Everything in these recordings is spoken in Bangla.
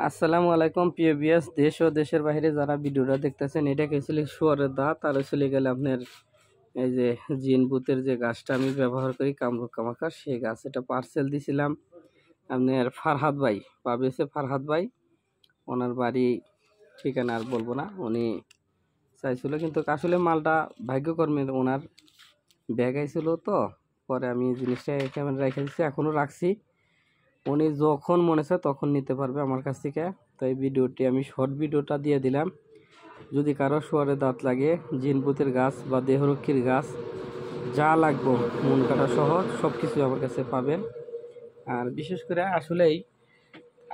আসসালামু আলাইকুম প্রিয় ভিউয়ার্স, দেশ ও দেশের বাইরে যারা ভিডিওটা দেখতেছেন, এটা কেছিল শুয়ারের দাঁত আর চলে গেলে আপনার এই যে জিন বুতের যে গাছটা আমি ব্যবহার করি কামরুক কামাকার, সেই গাছ এটা পার্সেল দিছিলাম আপনার ফারহাদ ভাই পাবেছে। ফারহাদ ভাই ওনার বাড়ি ঠিকানা আর বলবো না, উনি চাইছিল কিন্তু আসলে মালটা ভাগ্যকর্মে ওনার ব্যাগ আইছিল, তো পরে আমি জিনিসটা এখানে রেখে দিচ্ছি, এখনও রাখছি। উনি যখন মনে চায় তখন নিতে পারবে আমার কাছ থেকে। তাই ভিডিওটি আমি শর্ট ভিডিওটা দিয়ে দিলাম। যদি কারো শোয়ারের দাঁত লাগে, জিনপুতের গাছ বা দেহরক্ষীর গাছ যা লাগবে মন কাটা সহ সব কিছু আমার কাছে পাবেন। আর বিশেষ করে আসলেই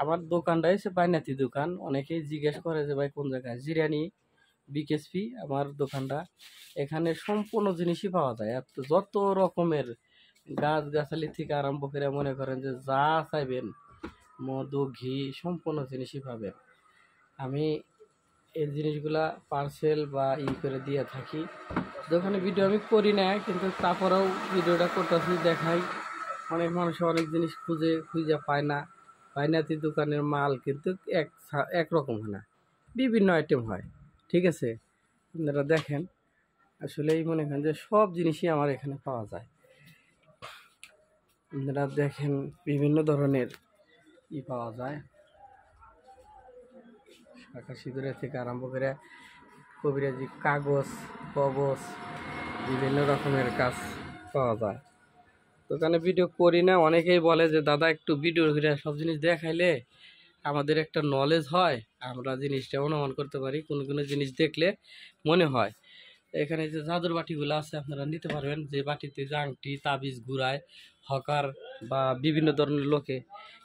আমার দোকানটা হচ্ছে বাইনাতি দোকান। অনেকেই জিজ্ঞেস করে যে ভাই কোন জায়গায়, জিরানি বিকেএসপি আমার দোকানটা। এখানে সম্পূর্ণ জিনিসই পাওয়া যায়, যত রকমের গাছ গাছালি থেকে আরম্ভ করে মনে করেন যে যা চাইবেন মধু ঘি সম্পূর্ণ জিনিসই পাবেন। আমি এই জিনিসগুলা পার্সেল বা করে দিয়ে থাকি। দোকানে ভিডিও আমি করি না, কিন্তু তারপরেও ভিডিওটা করতেছি, দেখাই। অনেক মানুষ অনেক জিনিস খুঁজে পায় না। বাইনাতি দোকানের মাল কিন্তু একরকম হয় না, বিভিন্ন আইটেম হয়। ঠিক আছে, আপনারা দেখেন, আসলেই মনে করেন যে সব জিনিসই আমার এখানে পাওয়া যায়। আপনারা দেখেন বিভিন্ন ধরনের পাওয়া যায়, শাখা সিঁদুরের থেকে আরম্ভ করে কবিরাজি কাগজ কবচ বিভিন্ন রকমের কাজ পাওয়া যায়। দোকানে ভিডিও করি না, অনেকেই বলে যে দাদা একটু ভিডিও করে সব জিনিস দেখাইলে আমাদের একটা নলেজ হয়, আমরা জিনিসটা অনুমান করতে পারি, কোনো কোনো জিনিস দেখলে মনে হয়। এখানে যে জাদুর বাটিগুলো আছে আপনারা নিতে পারবেন, যে বাটিতে যে আংটি তাবিজ ঘুরায় হকার বা বিভিন্ন ধরনের লোকে।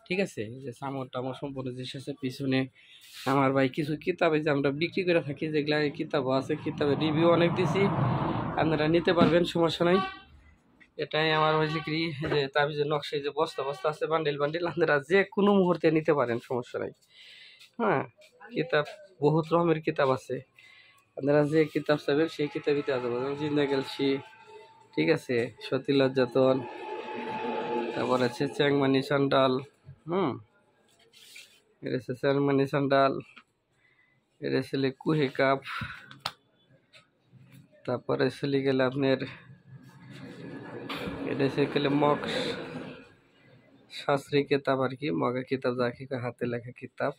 ঠিক আছে, যে চামড় টামড় সম্পূর্ণ জিনিস আছে। পিছনে আমার ভাই কিছু কিতাব যে আমরা বিক্রি করে থাকি, যেগুলা কিতাবও আছে, কিতাবের রিভিউ অনেক দিছি, আপনারা নিতে পারবেন, সমস্যা নাই। এটাই আমার হয়েছে কি যে তাবিজের নকশায় যে বস্তা বস্তা আছে, বান্ডিল বান্ডিল, আপনারা যে কোনো মুহূর্তে নিতে পারেন, সমস্যা নাই। হ্যাঁ, কিতাব বহুত রকমের কিতাব আছে, আপনারা যে কিতাব চাইবেন সেই কিতাবই দেওয়া যাবে। যেমন জিন্দা গেলছি, ঠিক আছে, সতী লজ্জাতন, তারপর আছে চ্যাংমানি সান্ডাল, এটা হচ্ছে চ্যাংমানি সান্ডাল, এটা ছেলে কুহি কাপ, তারপরে চলে গেলে আপনার এটা সে গেলে মগ শাস্ত্রী কিতাব আর কি, মগা কিতাব যা কি হাতে লেখা কিতাব,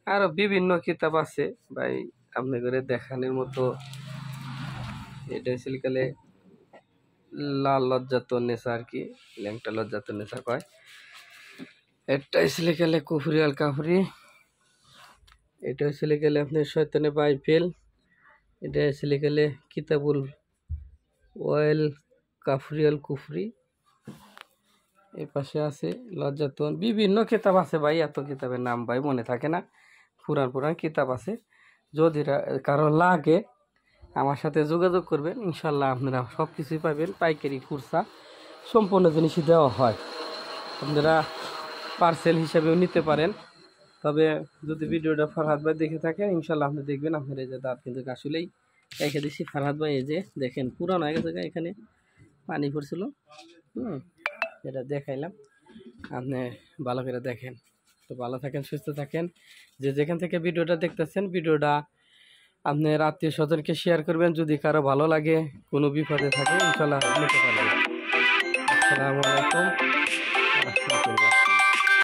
আরো বিভিন্ন কিতাব আছে ভাই আপনি করে দেখানোর মতো। এটা ছিল গেলে লাল লজ্জাতন নেশা আর কি, ল্যাংটা লজ্জাতন নেশা কয়। এটা ছিল গেলে কুফরিয়াল কাফরি, এটা ছিল গেলে আপনার শয়তানে বাইবেল, এটা ছিল গেলে কিতাবুল ওয়েল কাফরিয়াল কুফরি। এই পাশে আছে লজ্জাতন, বিভিন্ন কিতাব আছে ভাই, এত কিতাবের নাম ভাই মনে থাকে না, পুরান পুরান কিতাব আছে। যদি কারো লাগে আমার সাথে যোগাযোগ করবেন, ইনশাল্লাহ আপনারা সব কিছুই পাবেন, পাইকারি খুচরা সম্পূর্ণ জিনিসই দেওয়া হয়। আপনারা পার্সেল হিসাবেও নিতে পারেন। তবে যদি ভিডিওটা ফারহাদ ভাই দেখে থাকেন, ইনশাল্লাহ আপনি দেখবেন আপনার এই যে দাঁত কিন্তু আসলেই রেখে দিচ্ছি। ফারহাদ ভাই এই যে দেখেন পুরানো হয়ে গেছে, এখানে পানি পড়ছিল, এটা দেখাইলাম, আপনি ভালো করে দেখেন। তো ভালো থাকেন, সুস্থ থাকেন। যে যেখান থেকে ভিডিওটা দেখতেছেন, ভিডিওটা আপনার আত্মীয় স্বজনকে শেয়ার করবেন, যদি কারো ভালো লাগে, কোনো বিপদে থাকে, ইনশাল্লাহ নিতে পারবেন। আসসালামু আলাইকুম রহমতুল্লাহ।